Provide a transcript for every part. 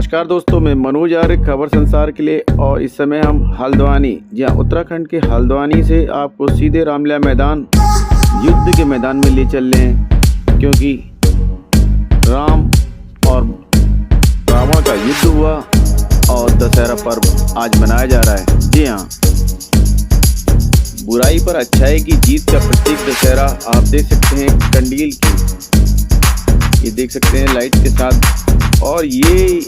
नमस्कार दोस्तों, मैं मनोज आर्य खबर संसार के लिए। और इस समय हम हल्द्वानी, जी हाँ, उत्तराखंड के हल्द्वानी से आपको सीधे रामलीला मैदान, युद्ध के मैदान में ले चल रहे हैं, क्योंकि राम और रावण का युद्ध हुआ और दशहरा पर्व आज मनाया जा रहा है। जी हाँ, बुराई पर अच्छाई की जीत का प्रतीक दशहरा आप देख सकते हैं कंडील की, ये देख सकते हैं लाइट के साथ। और ये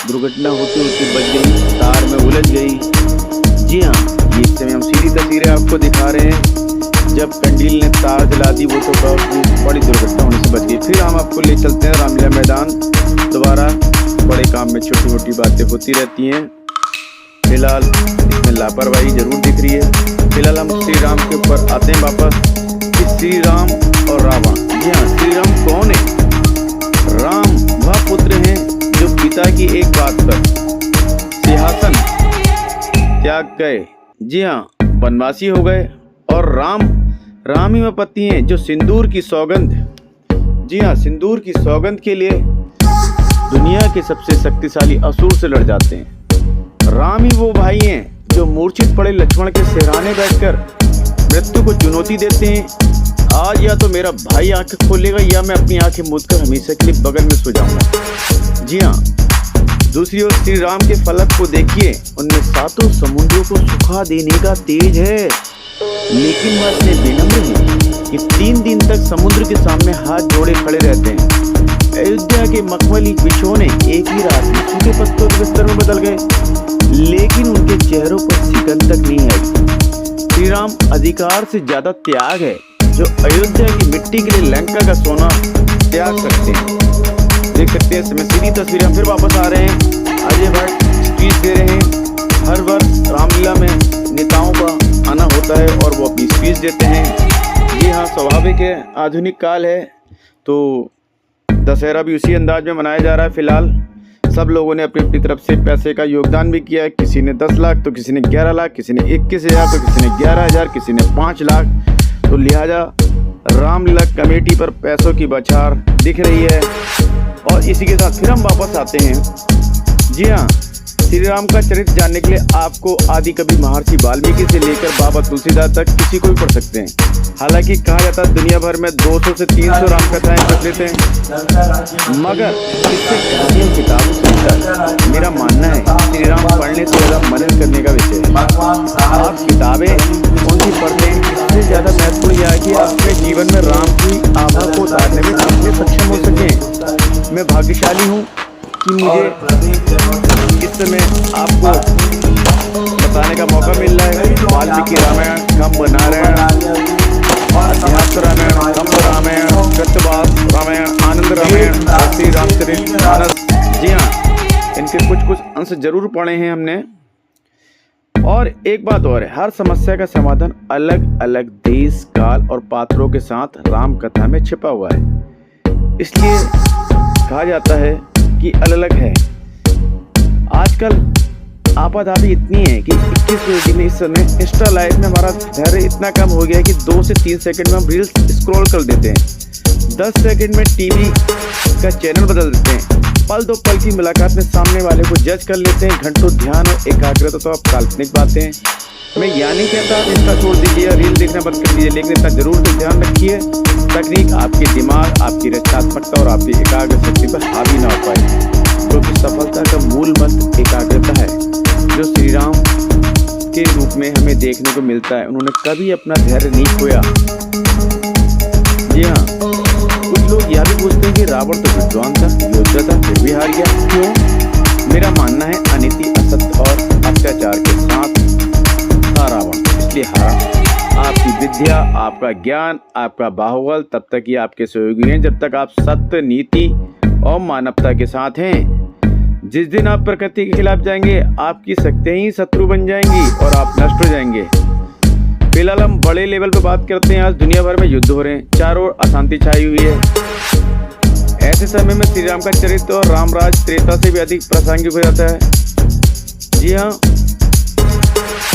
दुर्घटना होती होती बच गई, तार में उलझ गई। जी हाँ, ये इस समय हम सीधी तस्वीरें आपको दिखा रहे हैं। जब कंडील ने तार जला दी वो तो बड़ी दुर्घटना होने से बच गई। फिर हम आपको ले चलते हैं रामलीला मैदान दोबारा। बड़े काम में छोटी छोटी बातें होती रहती हैं। फिलहाल इसमें लापरवाही जरूर दिख रही है। फिलहाल हम श्री राम के ऊपर आते हैं वापस कि श्री राम और रावण। जी हाँ, श्री राम कौन है? राम वह पुत्र हैं जो पिता की एक बात पर सिंहासन त्याग गए। जी हाँ, वनवासी हो गए। और राम ही वह पति हैं जो सिंदूर की सौगंध, जी हाँ, सिंदूर की सौगंध के लिए दुनिया के सबसे शक्तिशाली असुर से लड़ जाते हैं। राम ही वो भाई हैं जो मूर्छित पड़े लक्ष्मण के सिरहाने बैठकर मृत्यु को चुनौती देते हैं। आज या तो मेरा भाई आंखें खोलेगा या मैं अपनी आंखें मूंदकर हमेशा के लिए बगल में सो जाऊंगा। जी हाँ, दूसरी ओर श्री राम के फलक को देखिए, उनमें सातों समुद्रों को सुखा देने का तेज है। लेकिन वह इतने विनम्र हैं कि 3 दिन तक समुद्र के सामने हाथ जोड़े खड़े रहते हैं। अयोध्या के मखमली बिछोने एक ही रात में सूखे पत्तों के बिस्तर में बदल गए, लेकिन उनके चेहरों पर सिकन तक नहीं आई। श्री राम अधिकार से ज्यादा त्याग है, जो अयोध्या की मिट्टी के लिए लंका का सोना त्याग सकते हैं। देख सकते हैं इसमें सीधी तस्वीरें। हम फिर वापस आ रहे हैं। अजय भट्ट स्पीच दे रहे हैं। हर वर्ष रामलीला में नेताओं का आना होता है और वो अपनी स्पीच देते हैं। जी हाँ, स्वाभाविक है, आधुनिक काल है, तो दशहरा भी उसी अंदाज में मनाया जा रहा है। फिलहाल सब लोगों ने अपनी अपनी तरफ से पैसे का योगदान भी किया है। किसी ने 10 लाख, तो किसी ने 11 लाख, किसी ने 21,000, तो किसी ने 11,000, किसी ने 5 लाख। तो लिहाजा रामलीला कमेटी पर पैसों की बौछार दिख रही है। और इसी के साथ फिर हम वापस आते हैं। जी हाँ, श्री राम का चरित्र जानने के लिए आपको आदि कवि महर्षि वाल्मीकि से लेकर बाबा तुलसीदास तक किसी को भी पढ़ सकते हैं। हालांकि कहा जाता है दुनिया भर में 200 से 300 राम कथाएं प्रचलित हैं, मगर इससे कहानियों किताबों से बेहतर मेरा मानना है श्री राम पढ़ने से ज़्यादा मनन करने का विषय है। आप किताबें कौन सी पढ़ते हैं, इससे ज़्यादा महत्वपूर्ण यह है कि आप अपने जीवन में राम की आभा को उतारने में कितने सक्षम हो सकें। मैं भाग्यशाली हूँ कि मुझे इस समय आपको बताने का मौका मिल रहा है। वाल्मीकि रामायण, कंब नारायण, अध्यात्म रामायण, कंब रामायण, कृतवास रामायण, आनंद रामायण, श्री रामचरितमानस। जी हाँ, इनके कुछ अंश जरूर पढ़े हैं हमने। और एक बात और है, हर समस्या का समाधान अलग अलग देश, काल और पात्रों के साथ राम कथा में छिपा हुआ है। इसलिए कहा जाता है कि अलग अलग है। आजकल आपाधापी इतनी है कि 21वीं सदी में इस समय इंस्टा लाइफ में हमारा धैर्य इतना कम हो गया है कि 2 से 3 सेकंड में हम रील्स स्क्रॉल कर देते हैं। 10 सेकंड में टीवी का चैनल बदल देते हैं। पल दो पल की मुलाकात में सामने वाले को जज कर लेते हैं। घंटों ध्यान और एकाग्रता तो आप काल्पनिक बातें हैं। मैं यह नहीं कहता आप इंस्टा छोड़ दीजिए या रील देखना बंद कर दीजिए, लेकिन इतना जरूर ध्यान रखिए तकनीक आपके दिमाग, आपकी रचनात्मकता और आपकी एकाग्र शक्ति पर हावी ना हो पाए, क्योंकि सफलता का मूल मंत्र एकाग्रता है, जो श्री राम के रूप में हमें देखने को मिलता है। उन्होंने कभी अपना धैर्य नहीं खोया। जी हाँ, कुछ लोग यह भी पूछते हैं कि रावण तो विद्वान था, योद्धा था, फिर भी हार गया, क्यों? मेरा मानना है अनीति, असत्य और अत्याचार के साथ था रावण, इसलिए हारा। आपकी विद्या, आपका ज्ञान, आपका बाहुबल तब तक ही आपके सहयोगी हैं जब तक आप सत्य, नीति और मानवता के साथ हैं। जिस दिन आप प्रकृति के खिलाफ जाएंगे, आपकी शक्तियां ही शत्रु बन जाएंगी और आप नष्ट हो जाएंगे। फिलहाल हम बड़े लेवल पर बात करते हैं। आज दुनिया भर में युद्ध हो रहे हैं, चारों ओर अशांति छाई हुई है। ऐसे समय में श्री राम का चरित्र और रामराज त्रेता से भी अधिक प्रासंगिक हो जाता है। जी हाँ,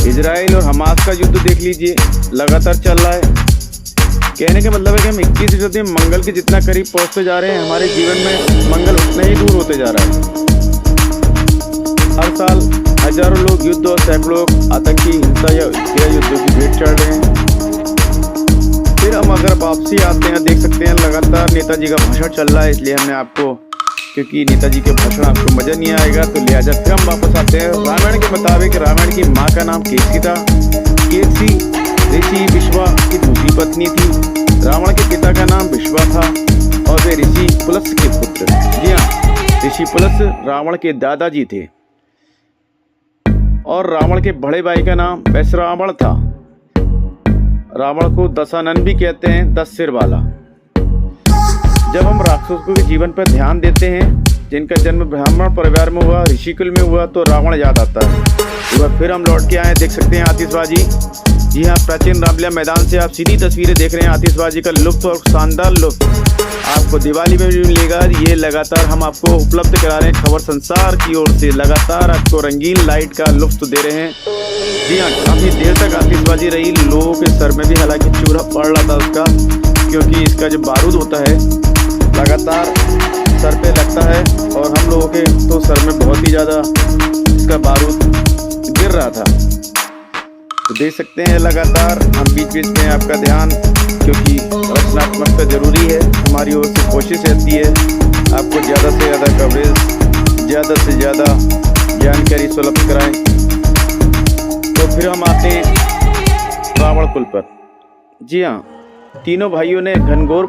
इजराइल और हमास का युद्ध देख लीजिए, लगातार चल रहा है। कहने का मतलब है कि हम 21वीं सदी में मंगल के जितना करीब पहुंचते जा रहे हैं, हमारे जीवन में मंगल उतना ही दूर होते जा रहा है। युद्ध और सैकड़ों आतंकी हिंसा या युद्धों की भेंट चढ़ रहे हैं। फिर हम अगर वापसी आते हैं, देख सकते हैं लगातार नेताजी का भाषण चल रहा है, इसलिए हमने आपको, क्योंकि नेताजी के भाषण आपको मजा नहीं आएगा तो लिहाजा फिर हम वापस आते हैं। रामायण के मुताबिक रावण की माँ का नाम केसी था। केसी ऋषि विश्वा की दूसरी पत्नी थी। रावण के पिता का नाम विश्वा था और वे ऋषि पुलस्त्य के पुत्र, जी हाँ, ऋषि पुलस्त्य रावण के दादाजी थे। और रावण के बड़े भाई का नाम वैश्रावण था। रावण को दशानन भी कहते हैं, 10 सिर वाला। जब हम राक्षसों के जीवन पर ध्यान देते हैं जिनका जन्म ब्राह्मण परिवार में हुआ, ऋषिकुल में हुआ, तो रावण याद आता है। एक बार फिर हम लौट के आए, देख सकते हैं आतिशबाजी। जी हाँ, प्राचीन रामलीला मैदान से आप सीधी तस्वीरें देख रहे हैं। आतिशबाजी का लुत्फ और शानदार लुत्फ आपको दिवाली में भी मिलेगा। ये लगातार हम आपको उपलब्ध करा रहे हैं, खबर संसार की ओर से लगातार आपको रंगीन लाइट का लुत्फ दे रहे हैं। जी हाँ, काफ़ी देर तक आतिशबाजी रही। लोगों के सर में भी हालांकि चूरा पड़ रहा था उसका, क्योंकि इसका जो बारूद होता है लगातार सर पे लगता है और हम लोगों के तो सर में बहुत ही ज़्यादा इसका बारूद गिर रहा था। तो देख सकते हैं लगातार हम बीच बीच में आपका ध्यान, क्योंकि रचनात्मकता जरूरी है, हमारी ओर से कोशिश रहती है आपको ज़्यादा से ज़्यादा कवरेज, ज़्यादा से ज़्यादा जानकारी सुलभ कराएं। तो फिर हम आते हैं रावण कुल पर। जी हाँ, तीनों भाइयों ने घनघोर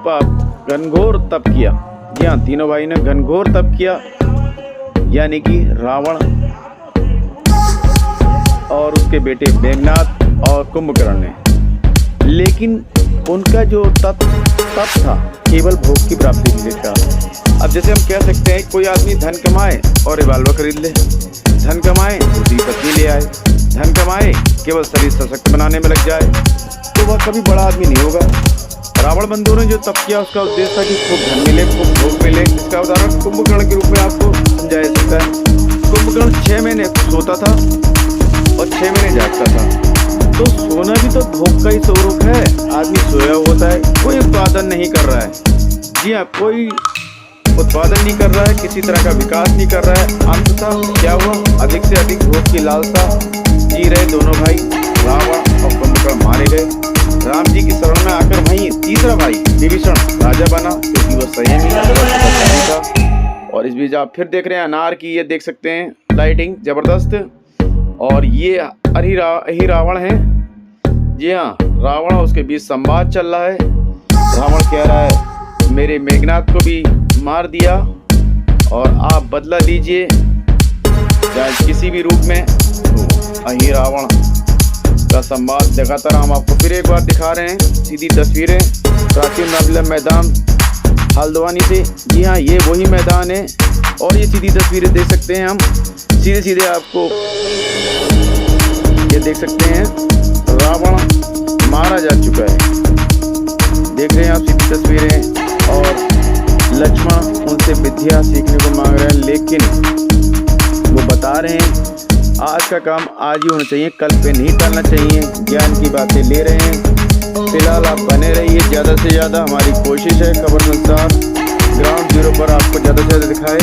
तप किया। जी हाँ, तीनों भाई ने घनघोर तप किया, यानी कि रावण और उसके बेटे मेघनाद और कुंभकर्ण ने। लेकिन उनका जो तप था केवल भोग की प्राप्ति के लिए था। अब जैसे हम कह सकते हैं कोई आदमी धन कमाए और रिवाल्वर खरीद ले, धन कमाए दूसरी पत्नी ले आए, धन कमाए केवल शरीर सशक्त बनाने में लग जाए, तो वह कभी बड़ा आदमी नहीं होगा। रावण बंधुओं ने जो तप किया उसका उद्देश्य था कि खूब धन मिले, खूब भोग मिले। इसका उदाहरण कुंभकर्ण के रूप में आपको समझाया सकता है। कुंभकर्ण 6 महीने सोता था और 6 महीने जागता था। तो सोना भी तो भोग का ही स्वरूप है। आदमी सोया होता है, कोई उत्पादन नहीं कर रहा है। जी हाँ, कोई उत्पादन नहीं कर रहा है, किसी तरह का विकास नहीं कर रहा है। अंततः क्या हुआ, अधिक से अधिक भोग की लालसा जी रहे दोनों भाई, रावण और कुंभकर्ण मारे गए। राम जी की शरण में आकर वहीं तीसरा भाई विभीषण राजा बना, क्योंकि वह संयमी था। और इस बीच आप फिर देख रहे हैं अनार की, ये देख सकते हैं लाइटिंग जबरदस्त। और ये ही रावण है। जी हाँ, रावण और उसके बीच संवाद चल रहा है। रावण कह रहा है मेरे मेघनाद को भी मार दिया और आप बदला लीजिए चाहे किसी भी रूप में। तो ही रावण का संवाद लगातार हम आपको फिर एक बार दिखा रहे हैं। सीधी तस्वीरें प्राचीन रामलीला मैदान हल्द्वानी से। जी हाँ, ये वही मैदान है और ये सीधी तस्वीरें देख सकते हैं हम। सीधे आपको ये देख सकते हैं रावण मारा जा चुका है। देख रहे हैं आप सीधी तस्वीरें। और लक्ष्मण उनसे विद्या सीखने को मांग रहे हैं, लेकिन वो बता रहे हैं आज का काम आज ही होना चाहिए, कल पे नहीं टालना चाहिए। ज्ञान की बातें ले रहे हैं। फिलहाल आप बने रहिए, ज़्यादा से ज़्यादा हमारी कोशिश है खबर संसार ग्राउंड जीरो पर आपको ज़्यादा से ज़्यादा दिखाए।